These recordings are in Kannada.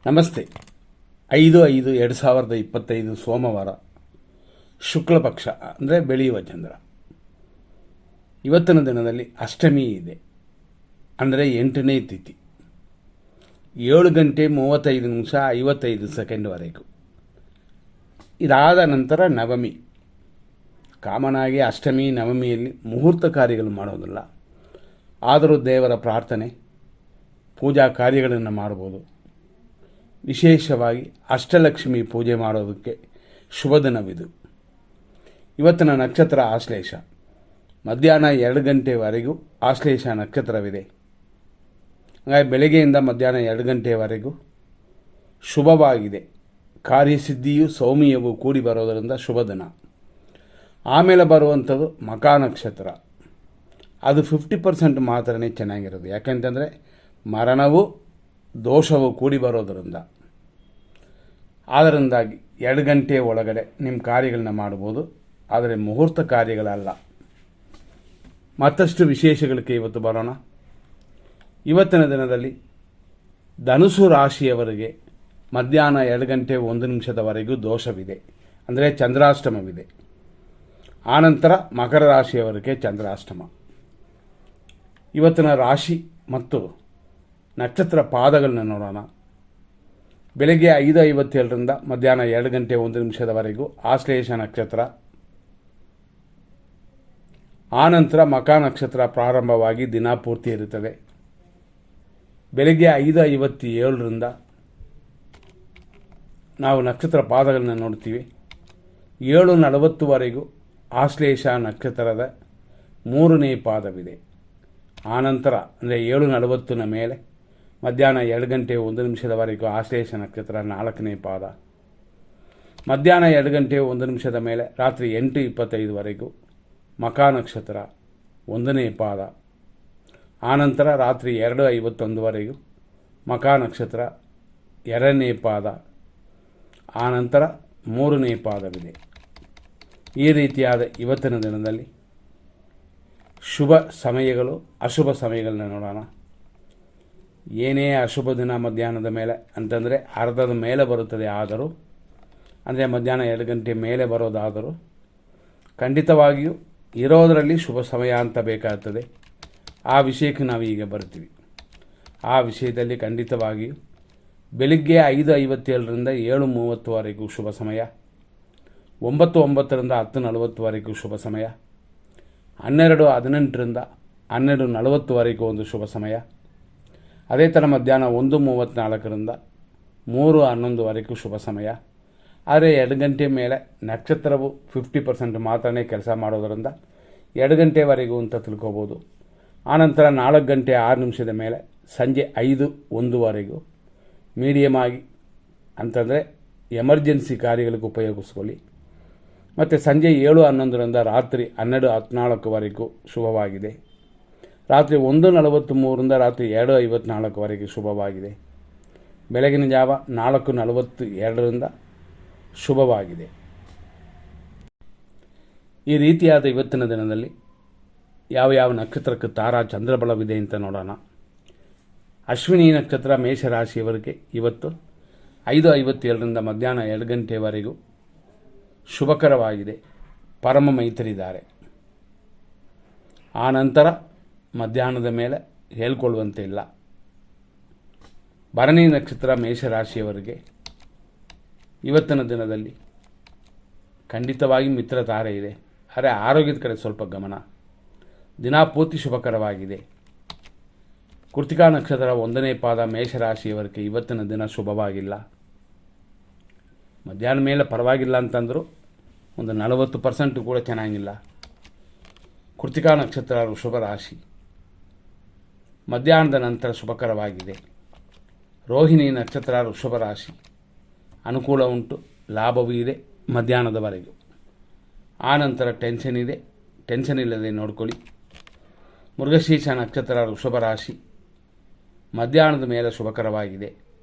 ನಮಸ್ತೆ. 5/5/2025 ಸೋಮವಾರ, ಶುಕ್ಲಪಕ್ಷ ಅಂದರೆ ಬೆಳೆಯುವ ಚಂದ್ರ. ಇವತ್ತಿನ ದಿನದಲ್ಲಿ ಅಷ್ಟಮಿ ಇದೆ, ಅಂದರೆ 8ನೇ ತಿಥಿ, 7:35:55 ಇದಾದ ನಂತರ ನವಮಿ. ಕಾಮನಾಗಿ ಅಷ್ಟಮಿ ನವಮಿಯಲ್ಲಿ ಮುಹೂರ್ತ ಕಾರ್ಯಗಳು ಮಾಡೋದಿಲ್ಲ, ಆದರೂ ದೇವರ ಪ್ರಾರ್ಥನೆ ಪೂಜಾ ಕಾರ್ಯಗಳನ್ನು ಮಾಡ್ಬೋದು. ವಿಶೇಷವಾಗಿ ಅಷ್ಟಲಕ್ಷ್ಮಿ ಪೂಜೆ ಮಾಡೋದಕ್ಕೆ ಶುಭ ದಿನವಿದು. ಇವತ್ತಿನ ನಕ್ಷತ್ರ ಆಶ್ಲೇಷ. ಮಧ್ಯಾಹ್ನ 2 ಗಂಟೆವರೆಗೂ ಆಶ್ಲೇಷ ನಕ್ಷತ್ರವಿದೆ. ಹಾಗಾಗಿ ಬೆಳಗ್ಗೆಯಿಂದ ಮಧ್ಯಾಹ್ನ 2 ಗಂಟೆವರೆಗೂ ಶುಭವಾಗಿದೆ. ಕಾರ್ಯಸಿದ್ಧಿಯು ಸೌಮ್ಯವೂ ಕೂಡಿ ಬರೋದರಿಂದ ಶುಭ ದಿನ. ಆಮೇಲೆ ಬರುವಂಥದ್ದು ಮಖ ನಕ್ಷತ್ರ. ಅದು 50% ಮಾತ್ರನೇ ಚೆನ್ನಾಗಿರೋದು. ಯಾಕೆಂತಂದರೆ ಮರಣವು ದೋಷವು ಕೂಡಿ ಬರೋದರಿಂದ. ಅದರಿಂದಾಗಿ 2 ಗಂಟೆ ಒಳಗಡೆ ನಿಮ್ಮ ಕಾರ್ಯಗಳನ್ನ ಮಾಡ್ಬೋದು, ಆದರೆ ಮುಹೂರ್ತ ಕಾರ್ಯಗಳಲ್ಲ. ಮತ್ತಷ್ಟು ವಿಶೇಷಗಳಿಗೆ ಇವತ್ತು ಬರೋಣ. ಇವತ್ತಿನ ದಿನದಲ್ಲಿ ಧನುಸು ರಾಶಿಯವರಿಗೆ ಮಧ್ಯಾಹ್ನ 2:01 ದೋಷವಿದೆ, ಅಂದರೆ ಚಂದ್ರಾಷ್ಟಮವಿದೆ. ಆನಂತರ ಮಕರ ರಾಶಿಯವರಿಗೆ ಚಂದ್ರಾಷ್ಟಮ. ಇವತ್ತಿನ ರಾಶಿ ಮತ್ತು ನಕ್ಷತ್ರ ಪಾದಗಳನ್ನ ನೋಡೋಣ. ಬೆಳಗ್ಗೆ 5:57 ಮಧ್ಯಾಹ್ನ 2:01 ಆಶ್ಲೇಷ ನಕ್ಷತ್ರ. ಆನಂತರ ಮಖ ನಕ್ಷತ್ರ ಪ್ರಾರಂಭವಾಗಿ ದಿನ ಪೂರ್ತಿ ಇರುತ್ತದೆ. ಬೆಳಗ್ಗೆ 5:57 ನಾವು ನಕ್ಷತ್ರ ಪಾದಗಳನ್ನ ನೋಡ್ತೀವಿ. 7:40 ಆಶ್ಲೇಷ ನಕ್ಷತ್ರದ 3ನೇ ಪಾದವಿದೆ. ಆನಂತರ ಅಂದರೆ 7:40 ಮೇಲೆ ಮಧ್ಯಾಹ್ನ 2:01 ಆಶ್ಲೇಷ ನಕ್ಷತ್ರ 4ನೇ ಪಾದ. ಮಧ್ಯಾಹ್ನ 2:01 ಮೇಲೆ ರಾತ್ರಿ 8:25 ಮಖ ನಕ್ಷತ್ರ 1ನೇ ಪಾದ. ಆನಂತರ ರಾತ್ರಿ 2:51 ಮಖ ನಕ್ಷತ್ರ 2ನೇ ಪಾದ. ಆನಂತರ 3ನೇ ಪಾದವಿದೆ. ಈ ರೀತಿಯಾದ ಇವತ್ತಿನ ದಿನದಲ್ಲಿ ಶುಭ ಸಮಯಗಳು, ಅಶುಭ ಸಮಯಗಳನ್ನ ನೋಡೋಣ. ಏನೇ ಅಶುಭ ದಿನ ಮಧ್ಯಾಹ್ನದ ಮೇಲೆ ಅಂತಂದರೆ ಅರ್ಧದ ಮೇಲೆ ಬರುತ್ತದೆ. ಆದರೂ ಅಂದರೆ ಮಧ್ಯಾಹ್ನ 2 ಗಂಟೆ ಮೇಲೆ ಬರೋದಾದರೂ ಖಂಡಿತವಾಗಿಯೂ ಇರೋದರಲ್ಲಿ ಶುಭ ಸಮಯ ಅಂತ ಬೇಕಾಗ್ತದೆ. ಆ ವಿಷಯಕ್ಕೆ ನಾವು ಈಗ ಬರ್ತೀವಿ. ಆ ವಿಷಯದಲ್ಲಿ ಖಂಡಿತವಾಗಿಯೂ ಬೆಳಿಗ್ಗೆ 5:57 7:30 ಶುಭ ಸಮಯ, 9:09 10:40 ಶುಭ ಸಮಯ, 12:18 12:40 ಒಂದು ಶುಭ ಸಮಯ. ಅದೇ ಥರ ಮಧ್ಯಾಹ್ನ 1:34 3:11 ಶುಭ ಸಮಯ. ಆದರೆ 2 ಗಂಟೆ ಮೇಲೆ ನಕ್ಷತ್ರವು 50% ಮಾತ್ರನೇ ಕೆಲಸ ಮಾಡೋದರಿಂದ 2 ಗಂಟೆವರೆಗೂ ಅಂತ ತಿಳ್ಕೊಬೋದು. ಆನಂತರ 4:06 ಮೇಲೆ ಸಂಜೆ 5:01 ಮೀಡಿಯಮ್ ಆಗಿ ಅಂತಂದರೆ ಎಮರ್ಜೆನ್ಸಿ ಕಾರ್ಯಗಳಿಗೆ ಉಪಯೋಗಿಸ್ಕೊಳ್ಳಿ. ಮತ್ತು ಸಂಜೆ 7:11 ರಾತ್ರಿ 12:14 ಶುಭವಾಗಿದೆ. ರಾತ್ರಿ 1:43 ರಾತ್ರಿ 2:54 ಶುಭವಾಗಿದೆ. ಬೆಳಗಿನ ಜಾವ 4:42 ಶುಭವಾಗಿದೆ. ಈ ರೀತಿಯಾದ ಇವತ್ತಿನ ದಿನದಲ್ಲಿ ಯಾವ ನಕ್ಷತ್ರಕ್ಕೆ ತಾರಾ ಚಂದ್ರಬಲವಿದೆ ಅಂತ ನೋಡೋಣ. ಅಶ್ವಿನಿ ನಕ್ಷತ್ರ ಮೇಷರಾಶಿಯವರಿಗೆ ಇವತ್ತು 5:57 ಮಧ್ಯಾಹ್ನ 2 ಗಂಟೆವರೆಗೂ ಶುಭಕರವಾಗಿದೆ. ಪರಮ ಮೈತ್ರಿದ್ದಾರೆ. ಆನಂತರ ಮಧ್ಯಾಹ್ನದ ಮೇಲೆ ಹೇಳ್ಕೊಳ್ಳುವಂತೆ ಇಲ್ಲ. ಭರಣಿ ನಕ್ಷತ್ರ ಮೇಷರಾಶಿಯವರಿಗೆ ಇವತ್ತಿನ ದಿನದಲ್ಲಿ ಖಂಡಿತವಾಗಿ ಮಿತ್ರ ತಾರೆ ಇದೆ, ಆದರೆ ಆರೋಗ್ಯದ ಕಡೆ ಸ್ವಲ್ಪ ಗಮನ. ದಿನ ಪೂರ್ತಿ ಶುಭಕರವಾಗಿದೆ. ಕೃತಿಕಾ ನಕ್ಷತ್ರ 1ನೇ ಪಾದ ಮೇಷರಾಶಿಯವರಿಗೆ ಇವತ್ತಿನ ದಿನ ಶುಭವಾಗಿಲ್ಲ. ಮಧ್ಯಾಹ್ನ ಮೇಲೆ ಪರವಾಗಿಲ್ಲ ಅಂತಂದರೂ ಒಂದು 40% ಕೂಡ ಚೆನ್ನಾಗಿಲ್ಲ. ಕೃತಿಕಾ ನಕ್ಷತ್ರ ವೃಷಭ ರಾಶಿ ಮಧ್ಯಾಹ್ನದ ನಂತರ ಶುಭಕರವಾಗಿದೆ. ರೋಹಿಣಿ ನಕ್ಷತ್ರ ವೃಷಭ ರಾಶಿ ಅನುಕೂಲ ಉಂಟು, ಲಾಭವೂ ಇದೆ ಮಧ್ಯಾಹ್ನದವರೆಗೂ. ಆನಂತರ ಟೆನ್ಷನ್ ಇದೆ, ಟೆನ್ಷನ್ ಇಲ್ಲದೆ ನೋಡ್ಕೊಳ್ಳಿ. ಮೃಗಶೀರ್ಷ ನಕ್ಷತ್ರ ವೃಷಭ ರಾಶಿ ಮಧ್ಯಾಹ್ನದ ಮೇಲೆ ಶುಭಕರವಾಗಿದೆ.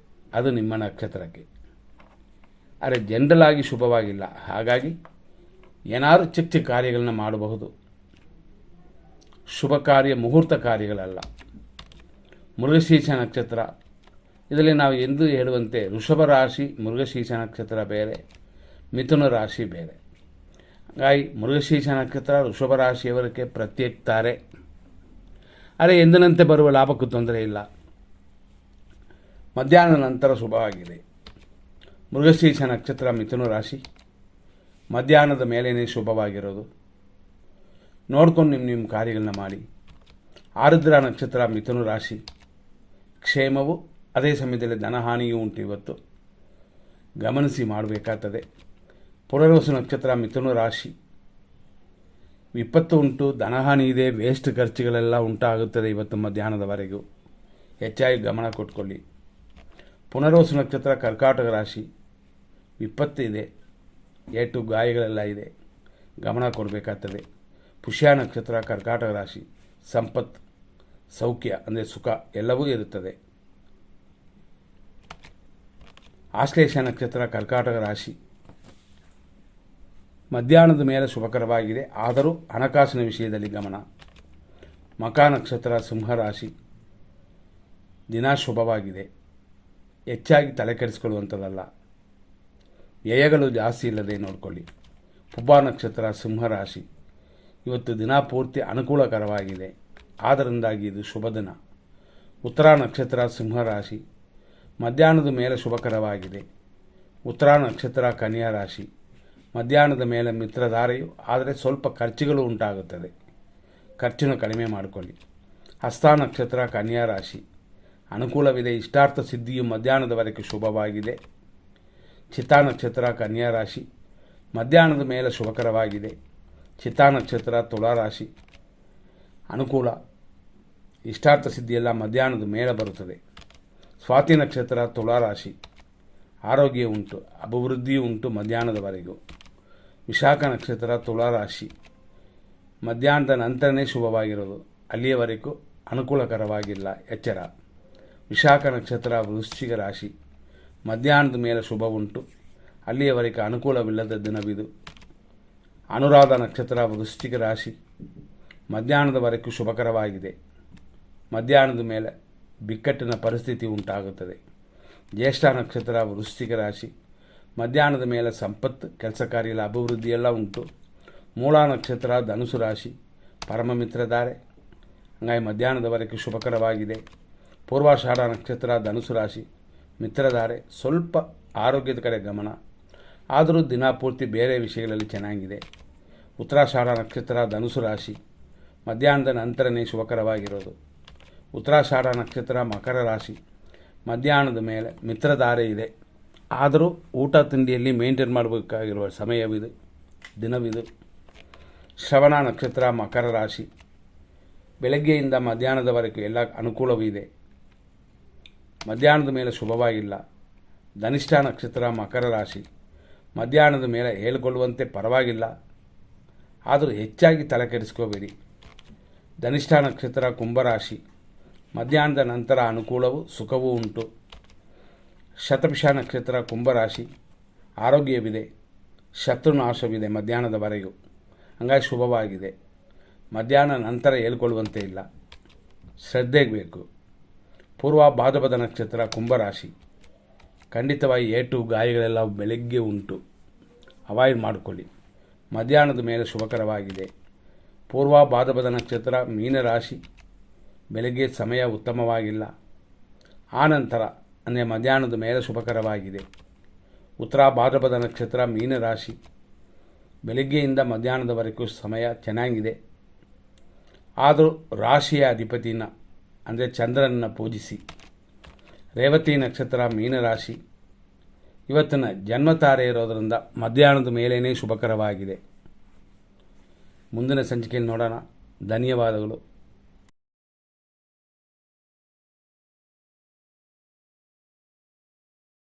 ಅದು ನಿಮ್ಮ ನಕ್ಷತ್ರಕ್ಕೆ, ಆದರೆ ಜನರಲ್ ಆಗಿ ಶುಭವಾಗಿಲ್ಲ. ಹಾಗಾಗಿ ಏನಾದರೂ ಚಿಕ್ಕ ಚಿಕ್ಕ ಕಾರ್ಯಗಳನ್ನ ಮಾಡಬಹುದು, ಶುಭ ಕಾರ್ಯ ಮುಹೂರ್ತ ಕಾರ್ಯಗಳಲ್ಲ. ಮೃಗಶೀರ್ಷ ನಕ್ಷತ್ರ ಇದರಲ್ಲಿ ನಾವು ಎಂದು ಹೇಳುವಂತೆ ವೃಷಭ ರಾಶಿ ಮೃಗಶೀರ್ಷ ನಕ್ಷತ್ರ ಬೇರೆ, ಮಿಥುನ ರಾಶಿ ಬೇರೆ. ಹಾಗಾಗಿ ಮೃಗಶೀರ್ಷ ನಕ್ಷತ್ರ ವೃಷಭ ರಾಶಿಯವರಿಗೆ ಪ್ರತ್ಯೇಕ ತಾರೆ. ಆದರೆ ಎಂದಿನಂತೆ ಬರುವ ಲಾಭಕ್ಕೂ ತೊಂದರೆ ಇಲ್ಲ. ಮಧ್ಯಾಹ್ನದ ನಂತರ ಶುಭವಾಗಿದೆ. ಮೃಗಶೀರ್ಷ ನಕ್ಷತ್ರ ಮಿಥುನ ರಾಶಿ ಮಧ್ಯಾಹ್ನದ ಮೇಲೇ ಶುಭವಾಗಿರೋದು. ನೋಡ್ಕೊಂಡು ನಿಮ್ಮ ಕಾರ್ಯಗಳನ್ನ ಮಾಡಿ. ಆರುದ್ರ ನಕ್ಷತ್ರ ಮಿಥುನ ರಾಶಿ ಕ್ಷೇಮವು, ಅದೇ ಸಮಯದಲ್ಲಿ ಧನಹಾನಿಯೂ ಉಂಟು. ಇವತ್ತು ಗಮನಿಸಿ ಮಾಡಬೇಕಾಗ್ತದೆ. ಪುನರ್ವಸು ನಕ್ಷತ್ರ ಮಿಥುನ ರಾಶಿ ವಿಪತ್ತು ಉಂಟು, ಧನಹಾನಿ ಇದೆ, ವೇಸ್ಟ್ ಖರ್ಚುಗಳೆಲ್ಲ ಉಂಟಾಗುತ್ತದೆ ಇವತ್ತು ಮಧ್ಯಾಹ್ನದವರೆಗೂ. ಹೆಚ್ಚಾಗಿ ಗಮನ ಕೊಟ್ಕೊಳ್ಳಿ. ಪುನರ್ವಸು ನಕ್ಷತ್ರ ಕರ್ಕಾಟಕ ರಾಶಿ ವಿಪತ್ತು ಇದೆ, ಏಟು ಗಾಯಗಳೆಲ್ಲ ಇದೆ, ಗಮನ ಕೊಡಬೇಕಾಗ್ತದೆ. ಪುಷ್ಯ ನಕ್ಷತ್ರ ಕರ್ಕಾಟಕ ರಾಶಿ ಸಂಪತ್ತು, ಸೌಖ್ಯ ಅಂದರೆ ಸುಖ ಎಲ್ಲವೂ ಇರುತ್ತದೆ. ಆಶ್ಲೇಷ ನಕ್ಷತ್ರ ಕರ್ಕಾಟಕ ರಾಶಿ ಮಧ್ಯಾಹ್ನದ ಮೇಲೆ ಶುಭಕರವಾಗಿದೆ, ಆದರೂ ಹಣಕಾಸಿನ ವಿಷಯದಲ್ಲಿ ಗಮನ. ಮಖ ನಕ್ಷತ್ರ ಸಿಂಹರಾಶಿ ದಿನ ಶುಭವಾಗಿದೆ, ಹೆಚ್ಚಾಗಿ ತಲೆ ಕೆಡಿಸ್ಕೊಳ್ಳುವಂಥದ್ದಲ್ಲ, ವ್ಯಯಗಳು ಜಾಸ್ತಿ ಇಲ್ಲದೆ ನೋಡಿಕೊಳ್ಳಿ. ಪುಬ್ಬ ನಕ್ಷತ್ರ ಸಿಂಹರಾಶಿ ಇವತ್ತು ದಿನ ಪೂರ್ತಿ ಅನುಕೂಲಕರವಾಗಿದೆ, ಆದ್ದರಿಂದಾಗಿ ಇದು ಶುಭ ದಿನ. ಉತ್ತರ ನಕ್ಷತ್ರ ಸಿಂಹರಾಶಿ ಮಧ್ಯಾಹ್ನದ ಮೇಲೆ ಶುಭಕರವಾಗಿದೆ. ಉತ್ತರ ನಕ್ಷತ್ರ ಕನ್ಯಾ ರಾಶಿ ಮಧ್ಯಾಹ್ನದ ಮೇಲೆ ಮಿತ್ರಧಾರೆಯು, ಆದರೆ ಸ್ವಲ್ಪ ಖರ್ಚುಗಳು ಉಂಟಾಗುತ್ತದೆ, ಖರ್ಚನ್ನು ಕಡಿಮೆ ಮಾಡಿಕೊಳ್ಳಿ. ಹಸ್ತ ನಕ್ಷತ್ರ ಕನ್ಯಾ ರಾಶಿ ಅನುಕೂಲವಿದೆ, ಇಷ್ಟಾರ್ಥ ಸಿದ್ಧಿಯು ಮಧ್ಯಾಹ್ನದವರೆಗೆ ಶುಭವಾಗಿದೆ. ಚಿತ್ತಾ ನಕ್ಷತ್ರ ಕನ್ಯಾ ರಾಶಿ ಮಧ್ಯಾಹ್ನದ ಮೇಲೆ ಶುಭಕರವಾಗಿದೆ. ಚಿತ್ತಾ ನಕ್ಷತ್ರ ತುಲಾರಾಶಿ ಅನುಕೂಲ, ಇಷ್ಟಾರ್ಥ ಸಿದ್ಧಿಯೆಲ್ಲ ಮಧ್ಯಾಹ್ನದ ಮೇಲೆ ಬರುತ್ತದೆ. ಸ್ವಾತಿ ನಕ್ಷತ್ರ ತುಲಾರಾಶಿ ಆರೋಗ್ಯ ಉಂಟು, ಅಭಿವೃದ್ಧಿಯೂ ಉಂಟು ಮಧ್ಯಾಹ್ನದವರೆಗೂ. ವಿಶಾಖ ನಕ್ಷತ್ರ ತುಲಾರಾಶಿ ಮಧ್ಯಾಹ್ನದ ನಂತರನೇ ಶುಭವಾಗಿರೋದು, ಅಲ್ಲಿಯವರೆಗೂ ಅನುಕೂಲಕರವಾಗಿಲ್ಲ, ಎಚ್ಚರ. ವಿಶಾಖ ನಕ್ಷತ್ರ ವೃಶ್ಚಿಕ ರಾಶಿ ಮಧ್ಯಾಹ್ನದ ಮೇಲೆ ಶುಭ ಉಂಟು, ಅಲ್ಲಿಯವರೆಗೆ ಅನುಕೂಲವಿಲ್ಲದ ದಿನವಿದು. ಅನುರಾಧ ನಕ್ಷತ್ರ ವೃಶ್ಚಿಕ ರಾಶಿ ಮಧ್ಯಾಹ್ನದವರೆಗೂ ಶುಭಕರವಾಗಿದೆ, ಮಧ್ಯಾಹ್ನದ ಮೇಲೆ ಬಿಕ್ಕಟ್ಟಿನ ಪರಿಸ್ಥಿತಿ ಉಂಟಾಗುತ್ತದೆ. ಜ್ಯೇಷ್ಠ ನಕ್ಷತ್ರ ವೃಶ್ಚಿಕ ರಾಶಿ ಮಧ್ಯಾಹ್ನದ ಮೇಲೆ ಸಂಪತ್ತು, ಕೆಲಸ ಕಾರ್ಯಗಳ ಅಭಿವೃದ್ಧಿಯೆಲ್ಲ ಉಂಟು. ಮೂಲ ನಕ್ಷತ್ರ ಧನುಸು ರಾಶಿ ಪರಮ ಮಿತ್ರಧಾರೆ, ಹಂಗಾಗಿ ಮಧ್ಯಾಹ್ನದವರೆಗೂ ಶುಭಕರವಾಗಿದೆ. ಪೂರ್ವಾಷಾಢ ನಕ್ಷತ್ರ ಧನುಸು ರಾಶಿ ಮಿತ್ರಧಾರೆ, ಸ್ವಲ್ಪ ಆರೋಗ್ಯದ ಕಡೆ ಗಮನ, ಆದರೂ ದಿನ ಪೂರ್ತಿ ಬೇರೆ ವಿಷಯಗಳಲ್ಲಿ ಚೆನ್ನಾಗಿದೆ. ಉತ್ತರಾಷಾಢ ನಕ್ಷತ್ರ ಧನುಸು ರಾಶಿ ಮಧ್ಯಾಹ್ನದ ನಂತರನೇ ಶುಭಕರವಾಗಿರೋದು. ಉತ್ತರಾಷಾಢ ನಕ್ಷತ್ರ ಮಕರ ರಾಶಿ ಮಧ್ಯಾಹ್ನದ ಮೇಲೆ ಮಿತ್ರಧಾರೆ ಇದೆ, ಆದರೂ ಊಟ ತಿಂಡಿಯಲ್ಲಿ ಮೇಂಟೈನ್ ಮಾಡಬೇಕಾಗಿರುವ ಸಮಯವಿದು, ದಿನವಿದು. ಶ್ರವಣ ನಕ್ಷತ್ರ ಮಕರ ರಾಶಿ ಬೆಳಗ್ಗೆಯಿಂದ ಮಧ್ಯಾಹ್ನದವರೆಗೂ ಎಲ್ಲ ಅನುಕೂಲವಿದೆ, ಮಧ್ಯಾಹ್ನದ ಮೇಲೆ ಶುಭವಾಗಿಲ್ಲ. ಧನಿಷ್ಠ ನಕ್ಷತ್ರ ಮಕರ ರಾಶಿ ಮಧ್ಯಾಹ್ನದ ಮೇಲೆ ಹೇಳಿಕೊಳ್ಳುವಂತೆ ಪರವಾಗಿಲ್ಲ, ಆದರೂ ಹೆಚ್ಚಾಗಿ ತಲೆ ಕೆಡಿಸ್ಕೋಬೇಡಿ. ಧನಿಷ್ಠ ನಕ್ಷತ್ರ ಕುಂಭರಾಶಿ ಮಧ್ಯಾಹ್ನದ ನಂತರ ಅನುಕೂಲವೂ ಸುಖವೂ ಉಂಟು. ಶತಭಿಷ ನಕ್ಷತ್ರ ಕುಂಭರಾಶಿ ಆರೋಗ್ಯವಿದೆ, ಶತ್ರುನಾಶವಿದೆ ಮಧ್ಯಾಹ್ನದವರೆಗೂ, ಹಂಗಾಗಿ ಶುಭವಾಗಿದೆ. ಮಧ್ಯಾಹ್ನ ನಂತರ ಹೇಳ್ಕೊಳ್ಳುವಂತೆ ಇಲ್ಲ, ಶ್ರದ್ಧೆಗೆ ಬೇಕು. ಪೂರ್ವ ಭಾದ್ರಪದ ನಕ್ಷತ್ರ ಕುಂಭರಾಶಿ ಖಂಡಿತವಾಗಿ ಏಟು ಗಾಯಗಳೆಲ್ಲ ಬೆಳಗ್ಗೆ ಉಂಟು, ಅವಾಯ್ಡ್ ಮಾಡಿಕೊಳ್ಳಿ. ಮಧ್ಯಾಹ್ನದ ಮೇಲೆ ಶುಭಕರವಾಗಿದೆ. ಪೂರ್ವ ಭಾದ್ರಪದ ನಕ್ಷತ್ರ ಮೀನರಾಶಿ ಬೆಳಗ್ಗೆ ಸಮಯ ಉತ್ತಮವಾಗಿಲ್ಲ, ಆನಂತರ ಅಂದರೆ ಮಧ್ಯಾಹ್ನದ ಮೇಲೆ ಶುಭಕರವಾಗಿದೆ. ಉತ್ತರ ಭಾದ್ರಪದ ನಕ್ಷತ್ರ ಮೀನರಾಶಿ ಬೆಳಗ್ಗೆಯಿಂದ ಮಧ್ಯಾಹ್ನದವರೆಗೂ ಸಮಯ ಚೆನ್ನಾಗಿದೆ, ಆದರೂ ರಾಶಿಯ ಅಧಿಪತಿನ ಅಂದರೆ ಚಂದ್ರನನ್ನು ಪೂಜಿಸಿ. ರೇವತಿ ನಕ್ಷತ್ರ ಮೀನರಾಶಿ ಇವತ್ತಿನ ಜನ್ಮತಾರೆ ಇರೋದರಿಂದ ಮಧ್ಯಾಹ್ನದ ಮೇಲೇ ಶುಭಕರವಾಗಿದೆ. ಮುಂದಿನ ಸಂಚಿಕೆಯಲ್ಲಿ ನೋಡೋಣ. ಧನ್ಯವಾದಗಳು.